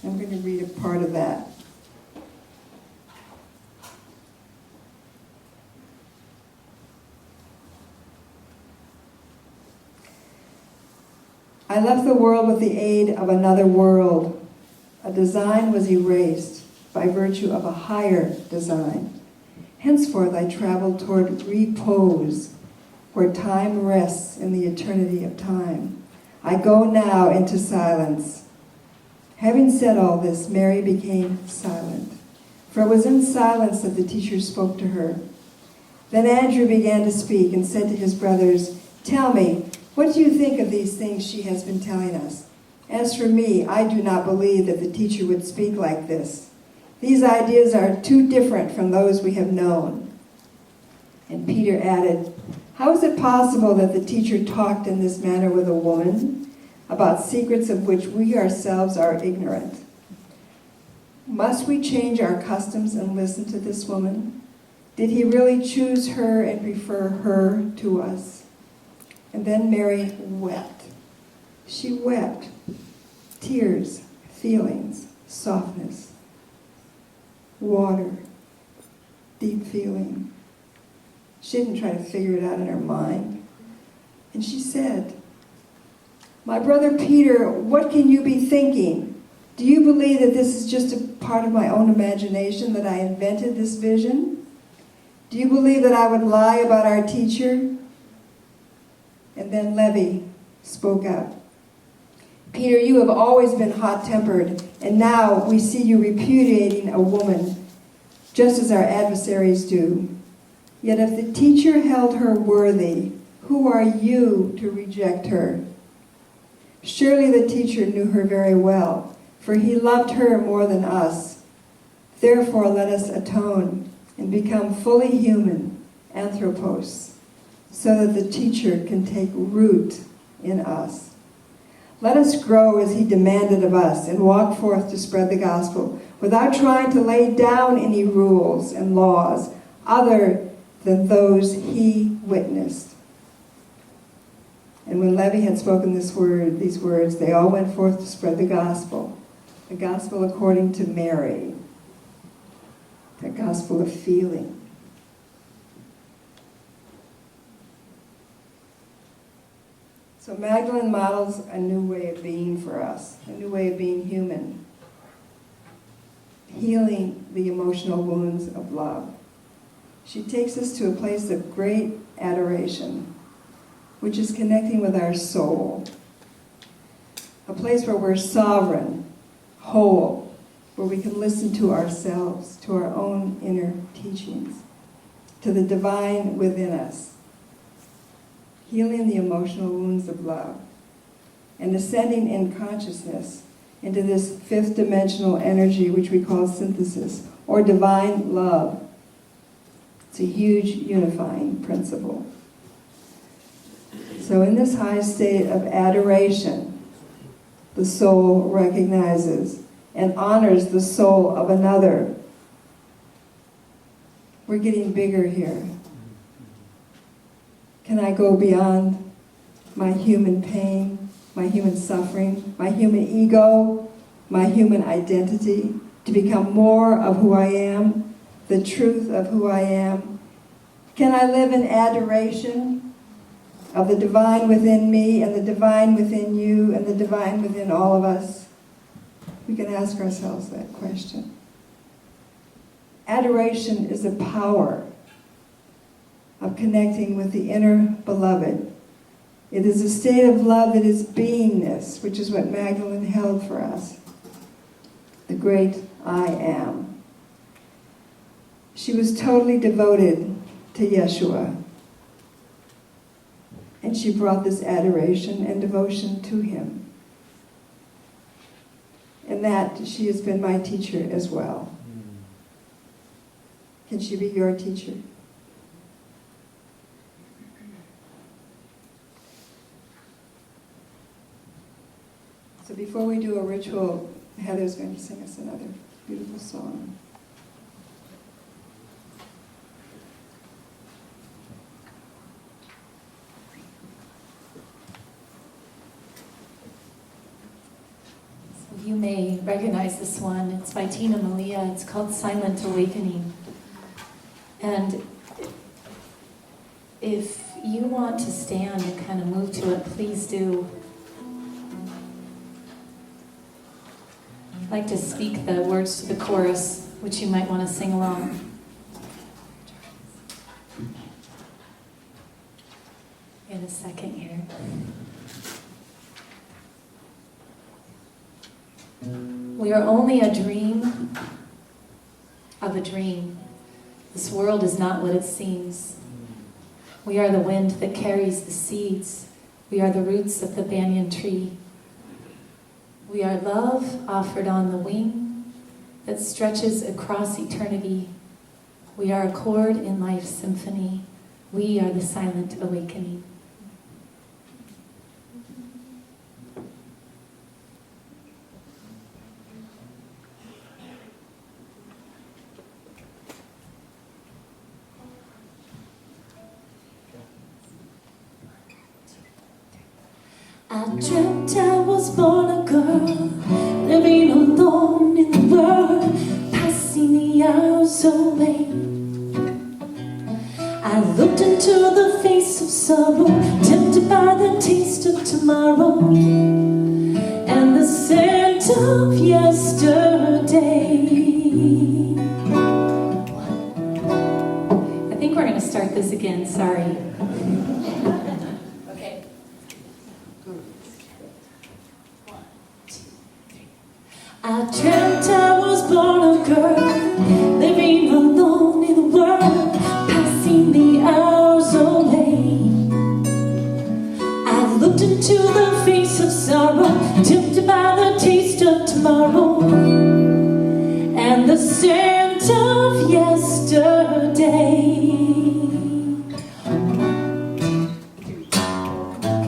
I'm going to read a part of that. I left the world with the aid of another world. A design was erased by virtue of a higher design. Henceforth I traveled toward repose, where time rests in the eternity of time. I go now into silence. Having said all this, Mary became silent, for it was in silence that the teacher spoke to her. Then Andrew began to speak and said to his brothers, "Tell me, what do you think of these things she has been telling us? As for me, I do not believe that the teacher would speak like this. These ideas are too different from those we have known." And Peter added, "How is it possible that the teacher talked in this manner with a woman about secrets of which we ourselves are ignorant? Must we change our customs and listen to this woman? Did he really choose her and prefer her to us?" And then Mary wept. She wept. Tears, feelings, softness, water, deep feeling. She didn't try to figure it out in her mind. And she said, "My brother Peter, what can you be thinking? Do you believe that this is just a part of my own imagination, that I invented this vision? Do you believe that I would lie about our teacher?" And then Levi spoke up. "Peter, you have always been hot-tempered, and now we see you repudiating a woman, just as our adversaries do. Yet if the teacher held her worthy, who are you to reject her? Surely the teacher knew her very well, for he loved her more than us. Therefore let us atone and become fully human, anthropos, so that the teacher can take root in us. Let us grow as he demanded of us and walk forth to spread the gospel without trying to lay down any rules and laws other than those he witnessed." And when Levi had spoken these words, they all went forth to spread the gospel according to Mary, the gospel of feeling. So Magdalene models a new way of being for us, a new way of being human, healing the emotional wounds of love. She takes us to a place of great adoration, which is connecting with our soul, a place where we're sovereign, whole, where we can listen to ourselves, to our own inner teachings, to the divine within us, healing the emotional wounds of love, and ascending in consciousness into this fifth dimensional energy which we call synthesis, or divine love. It's a huge unifying principle. So in this high state of adoration, the soul recognizes and honors the soul of another We're getting bigger here. Can I go beyond my human pain, my human suffering, my human ego, my human identity, to become more of who I am, the truth of who I am? Can I live in adoration of the divine within me and the divine within you and the divine within all of us? We can ask ourselves that question. Adoration is the power of connecting with the inner beloved. It is a state of love that is beingness, which is what Magdalene held for us. The great I am. She was totally devoted to Yeshua. And she brought this adoration and devotion to him. And that she has been my teacher as well. Can she be your teacher? So before we do a ritual, Heather's going to sing us another beautiful song. So you may recognize this one. It's by Tina Malia. It's called Silent Awakening. And if you want to stand and kind of move to it, please do. I'd like to speak the words to the chorus, which you might want to sing along. In a second here. We are only a dream of a dream. This world is not what it seems. We are the wind that carries the seeds. We are the roots of the banyan tree. We are love offered on the wing that stretches across eternity. We are a chord in life's symphony. We are the silent awakening. I dreamt I was born a girl, living alone in the world, passing the hours away. I looked into the face of sorrow, tempted by the taste of tomorrow and the scent of yesterday. I think we're going to start this again, sorry. Okay. 1, 2, 3. I dreamt I was born a girl, living alone in the world, passing the hours away. I looked into the face of sorrow, tempted by the taste of tomorrow and the scent of yesterday.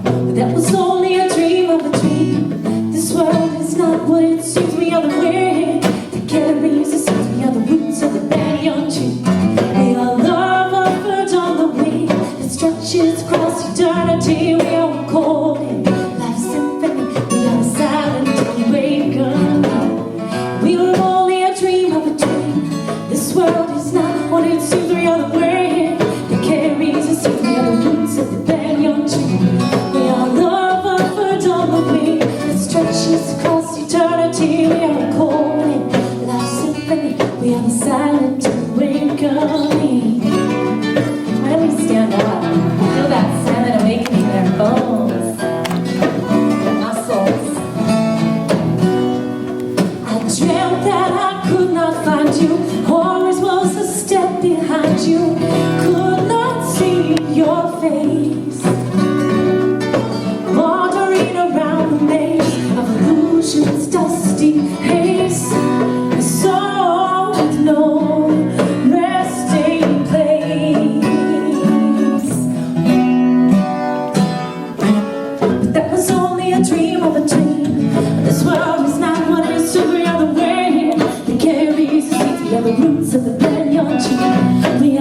But that was only a dream of a dream. This world is not what it seems. We are the wind that carries the seeds. We are the roots of the banyan tree. We are love offered on the wing that stretches across eternity. We are cold in life's symphony. We are silent awakening. We are only a dream of a dream. This world is not what it seems. We are the wind that carries the seeds. We are the roots of the banyan tree. We are love offered on the wing that stretches across eternity. We are cold in life's symphony. We are the silent awakening. Why don't we stand up? Feel that silent awakening in our bones, our muscles. I dreamt that I could not find you, always was a step behind you, could not see your face, wandering around the maze of illusions, dusty haze, a soul with no resting place. But that was only a dream of a dream. This world is not what it is, so we are the wind that carries the seeds. We are the roots of the banyan tree. We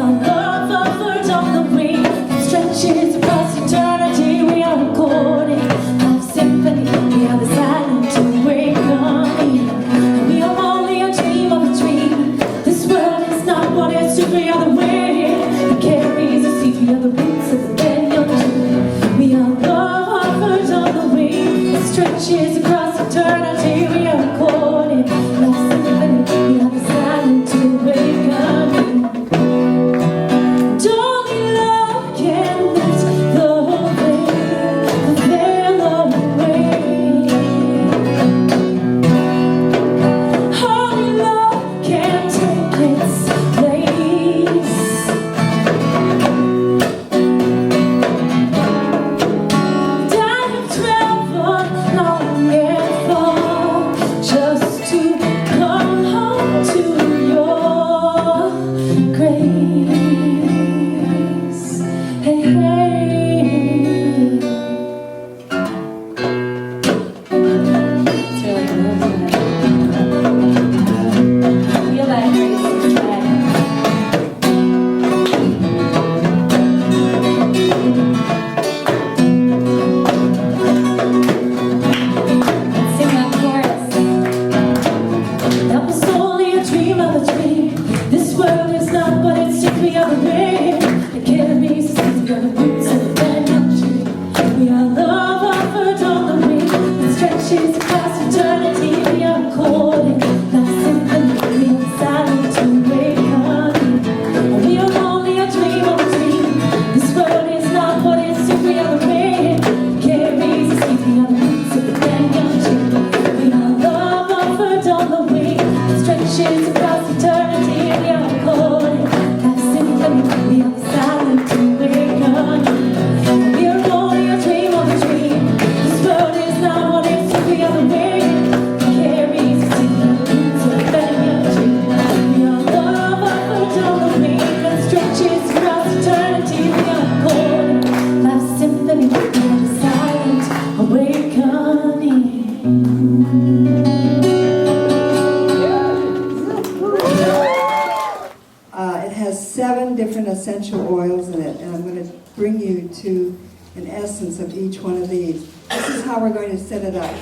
7 different essential oils in it, and I'm going to bring you to an essence of each one of these. This is how we're going to set it up.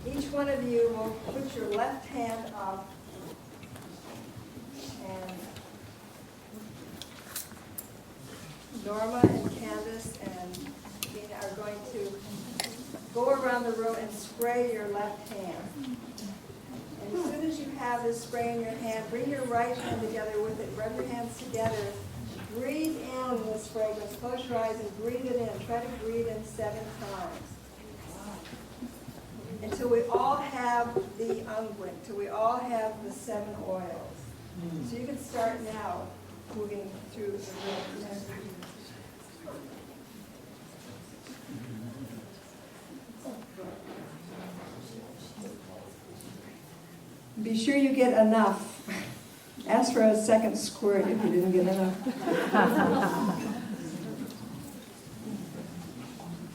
Each one of you will put your left hand up, and Norma and Candace and Gina are going to go around the room and spray your left hand. And as soon as you have this spray in your hand, bring your right hand together with it. Rub your hands together. Breathe in this fragrance. Close your eyes and breathe it in. Try to breathe in 7 times. Until we all have the unguent, until we all have the 7 oils. So you can start now moving through the room. Be sure you get enough. Ask for a second squirt if you didn't get enough.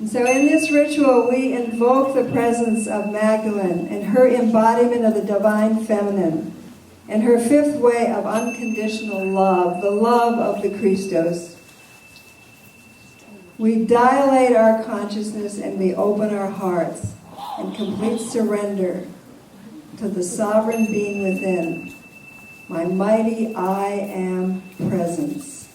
And so in this ritual, we invoke the presence of Magdalene and her embodiment of the divine feminine and her 5th way of unconditional love, the love of the Christos. We dilate our consciousness and we open our hearts in complete surrender to the sovereign being within, my mighty I am presence.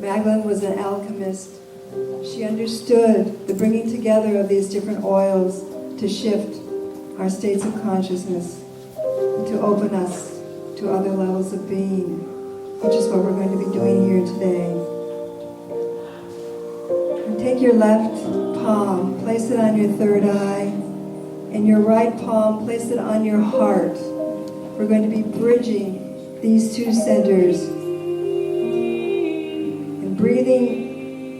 Magdalene was an alchemist. She understood the bringing together of these different oils to shift our states of consciousness, to open us to other levels of being, which is what we're going to be doing here today. And take your left palm, place it on your 3rd eye, and your right palm, place it on your heart. We're going to be bridging these 2 centers and breathing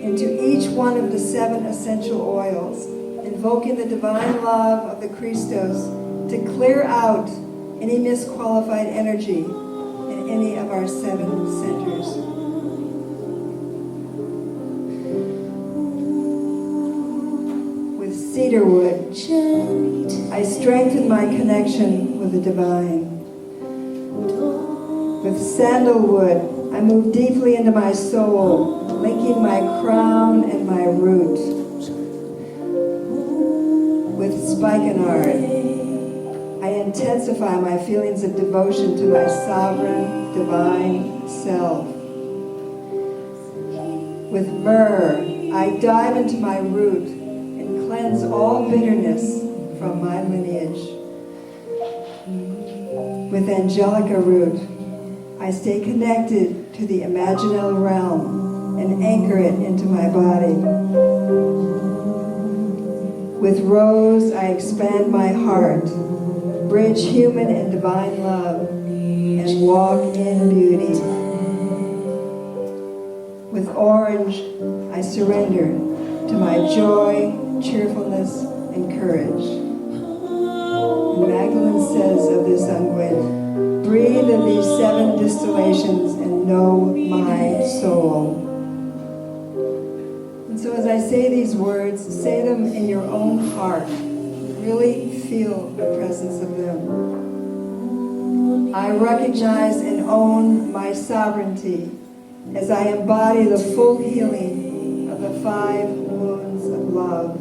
into each one of the 7 essential oils, invoking the divine love of the Christos to clear out any misqualified energy in any of our 7 centers. With cedarwood, I strengthen my connection with the divine. With sandalwood, I move deeply into my soul, linking my crown and my root. With spikenard, I intensify my feelings of devotion to my sovereign, divine self. With myrrh, I dive into my root and cleanse all bitterness from my lineage. With angelica root, I stay connected to the imaginal realm and anchor it into my body. With rose, I expand my heart, bridge human and divine love, and walk in beauty. With orange, I surrender to my joy, cheerfulness, and courage. And Magdalene says of this unguent, breathe of these 7 distillations and know my soul. And so as I say these words, say them in your own heart. Really feel the presence of them. I recognize and own my sovereignty as I embody the full healing of the 5 wounds of love.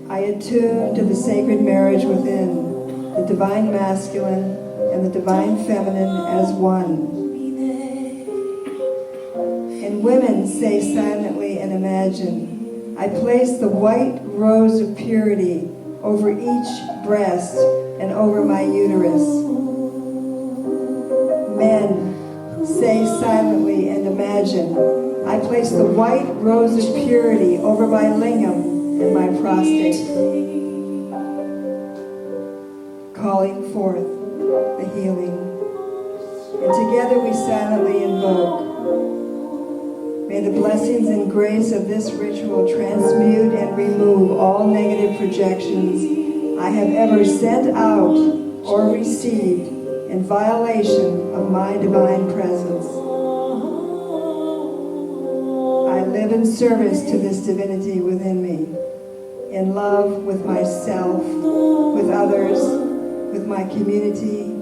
I attune to the sacred marriage within, the divine masculine and the divine feminine as one. And women say silently and imagine, I place the white rose of purity over each breast and over my uterus. Men say silently and imagine, I place the white rose of purity over my lingam and my prostate, calling forth the healing. And together we silently invoke, may the blessings and grace of this ritual transmute and remove all negative projections I have ever sent out or received in violation of my divine presence. I live in service to this divinity within me, in love with myself, with others, with my community,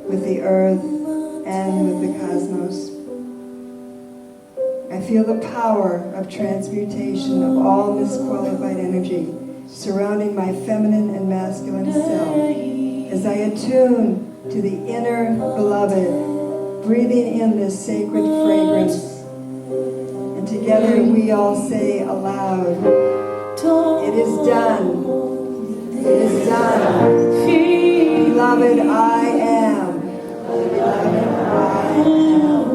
with the earth, and with the cosmos. I feel the power of transmutation of all misqualified energy surrounding my feminine and masculine self as I attune to the inner beloved, breathing in this sacred fragrance. And together we all say aloud, "It is done. It is done. Beloved, I am. Beloved, I am."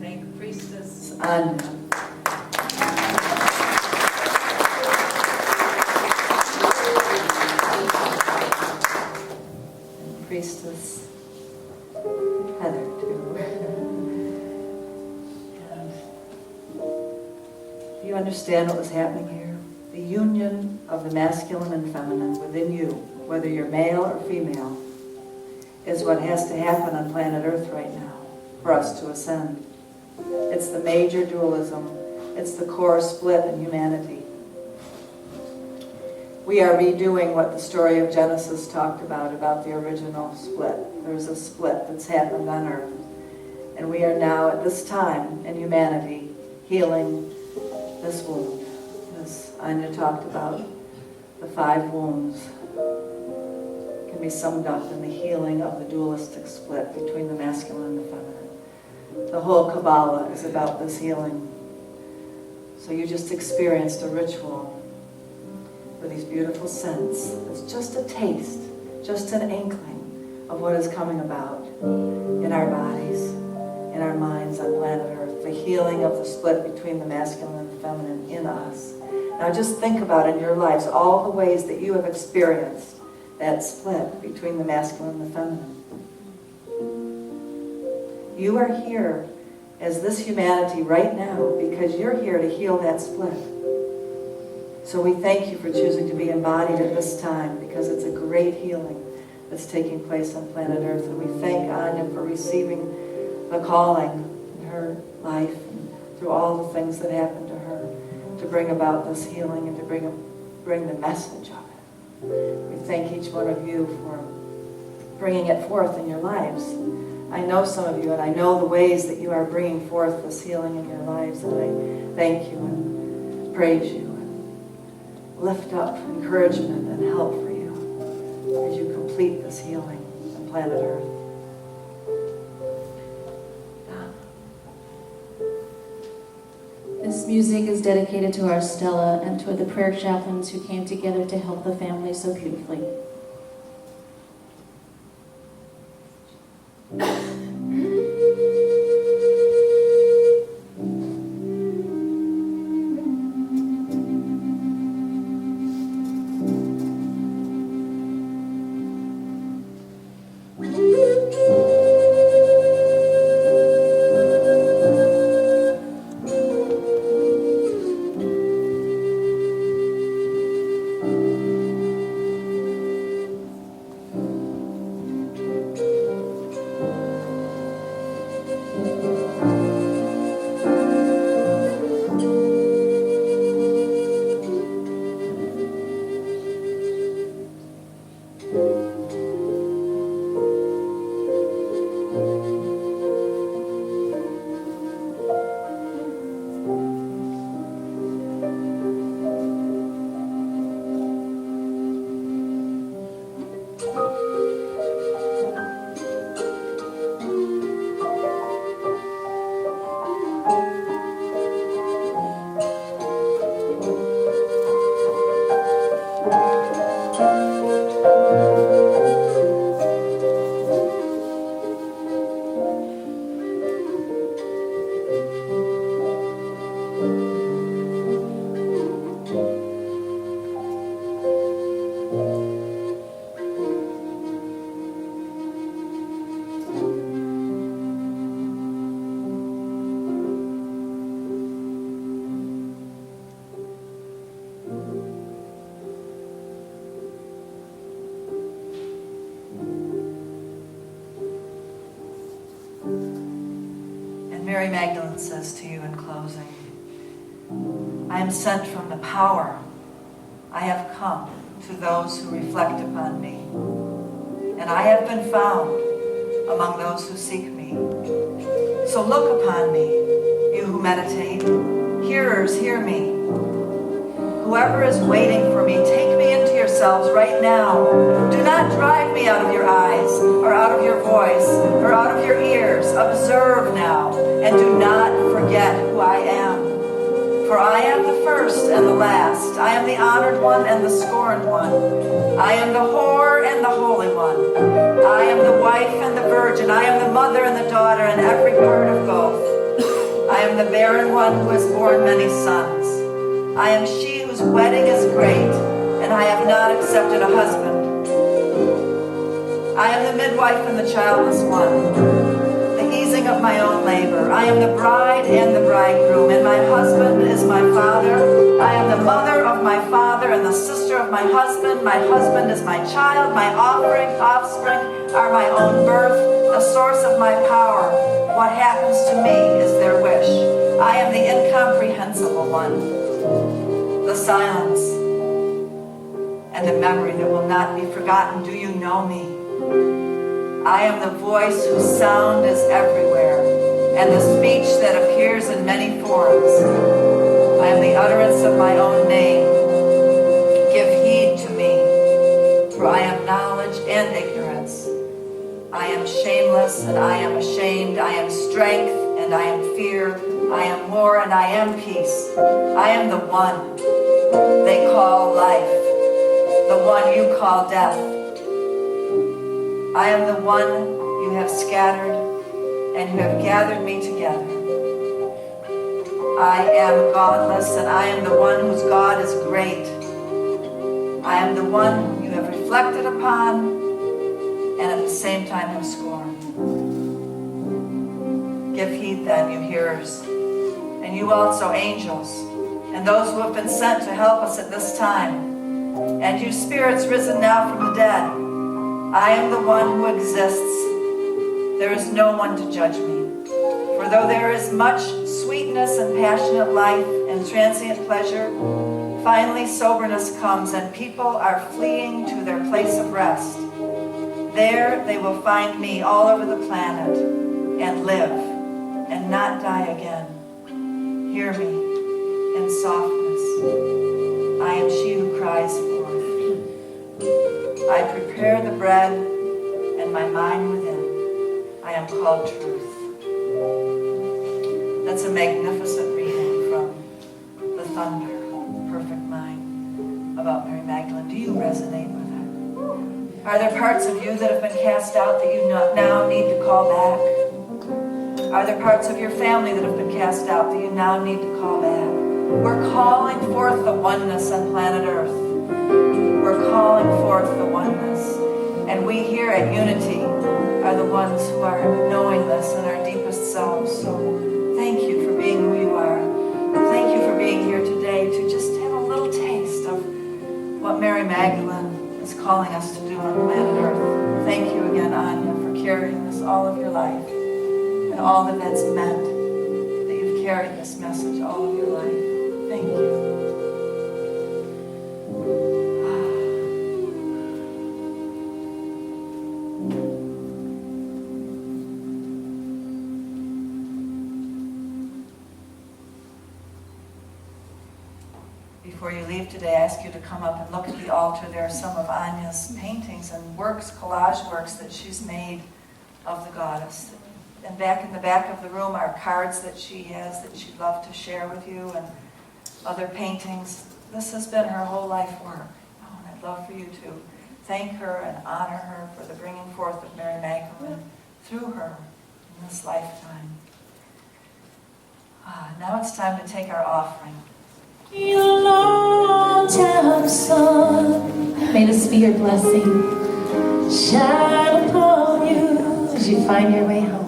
Thank Priestess Anya. And Priestess Heather, too. And do you understand what was happening here? The union of the masculine and feminine within you, whether you're male or female, is what has to happen on planet Earth right now for us to ascend. It's the major dualism. It's the core split in humanity. We are redoing what the story of Genesis talked about the original split. There's a split that's happened on Earth. And we are now, at this time in humanity, healing this wound. As Anya talked about, the 5 wounds can be summed up in the healing of the dualistic split between the masculine and the feminine. The whole Kabbalah is about this healing. So you just experienced a ritual with these beautiful scents. It's just a taste, just an inkling of what is coming about in our bodies, in our minds on planet Earth. The healing of the split between the masculine and the feminine in us. Now just think about in your lives all the ways that you have experienced that split between the masculine and the feminine. You are here as this humanity right now because you're here to heal that split. So we thank you for choosing to be embodied at this time because it's a great healing that's taking place on planet Earth. And we thank Anya for receiving the calling in her life and through all the things that happened to her to bring about this healing and to bring the message of it. We thank each one of you for bringing it forth in your lives. I know some of you, and I know the ways that you are bringing forth this healing in your lives, and I thank you and praise you and lift up encouragement and help for you as you complete this healing on planet Earth. This music is dedicated to our Stella and to the prayer chaplains who came together to help the family so beautifully. Mary Magdalene says to you in closing, I am sent from the power. I have come to those who reflect upon me. And I have been found among those who seek me. So look upon me, you who meditate. Hearers, hear me. Whoever is waiting for me, take me into yourselves right now. Do not drive me out of your eyes, or out of your voice, or out of your ears. Observe now, and do not forget who I am. For I am the first and the last. I am the honored one and the scorned one. I am the whore and the holy one. I am the wife and the virgin. I am the mother and the daughter, and every part of both. I am the barren one who has borne many sons. I am she whose wedding is great, and I have not accepted a husband. I am the midwife and the childless one, the easing of my own labor. I am the bride and the bridegroom, and my husband is my father. I am the mother of my father and the sister of my husband. My husband is my child. My offspring are my own birth, the source of my power. What happens to me is their wish. I am the incomprehensible one, the silence, and the memory that will not be forgotten. Do you know me? I am the voice whose sound is everywhere, and the speech that appears in many forms. I am the utterance of my own name. Give heed to me, for I am knowledge and ignorance. I am shameless and I am ashamed. I am strength and I am fear. I am war and I am peace. I am the one they call life, the one you call death. I am the one you have scattered, and you have gathered me together. I am godless, and I am the one whose God is great. I am the one whom you have reflected upon, and at the same time have scorned. Give heed then, you hearers, and you also, angels, and those who have been sent to help us at this time, and you spirits risen now from the dead. I am the one who exists. There is no one to judge me. For though there is much sweetness and passionate life and transient pleasure, finally soberness comes and people are fleeing to their place of rest. There they will find me all over the planet and live and not die again. Hear me in softness. I am she who cries forth. I prepare the bread and my mind within. I am called truth. That's a magnificent reading from The Thunder, Perfect Mind, about Mary Magdalene. Do you resonate with it? Are there parts of you that have been cast out that you now need to call back? Are there parts of your family that have been cast out that you now need to call back? We're calling forth the oneness on planet Earth. We're calling forth the oneness. And we here at Unity are the ones who are knowing this in our deepest selves. So thank you for being who you are. Thank you for being here today to just have a little taste of what Mary Magdalene is calling us to do on planet Earth. Thank you again, Anya, for carrying this all of your life and all that that's meant, that you've carried this message all of your life. Thank you. Before you leave today, I ask you to come up and look at the altar. There are some of Anya's paintings and works, collage works that she's made of the goddess. And back in the back of the room are cards that she has that she'd love to share with you, and other paintings. This has been her whole life work. Oh, and I'd love for you to thank her and honor her for the bringing forth of Mary Magdalene through her in this lifetime. Now it's time to take our offering. Your long time sun, may this be your blessing, shine upon you as you find your way home.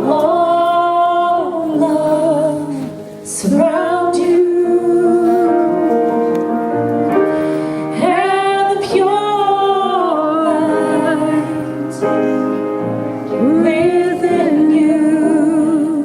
Oh, love, surround you, and the pure light within you.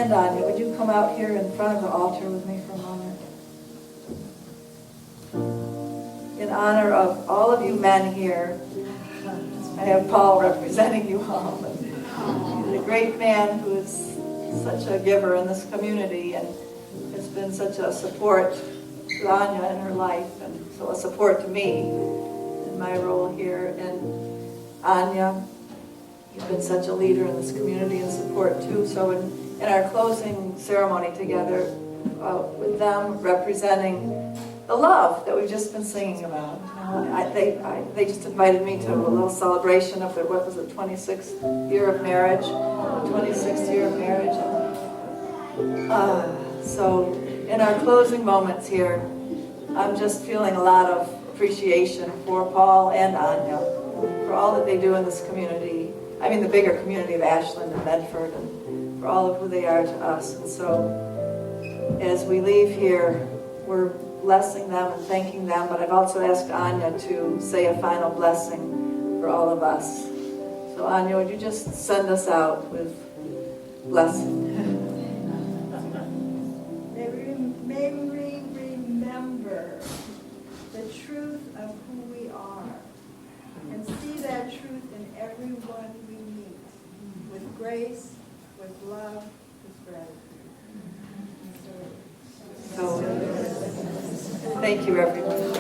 and Anya, would you come out here in front of the altar with me for a moment? In honor of all of you men here, I have Paul representing you all. But he's a great man who is such a giver in this community and has been such a support to Anya in her life, and so a support to me in my role here. And Anya, you've been such a leader in this community and support too. So in our closing ceremony together, with them representing the love that we've just been singing about. They just invited me to a little celebration of their, 26th year of marriage, 26th year of marriage. So in our closing moments here, I'm just feeling a lot of appreciation for Paul and Anya, for all that they do in this community. I mean the bigger community of Ashland and Medford, and for all of who they are to us. And so as we leave here, we're blessing them and thanking them, but I've also asked Anya to say a final blessing for all of us. So Anya, would you just send us out with blessing? May we remember the truth of who we are and see that truth in everyone we meet, with grace, with love, with gratitude. So, thank you, everyone.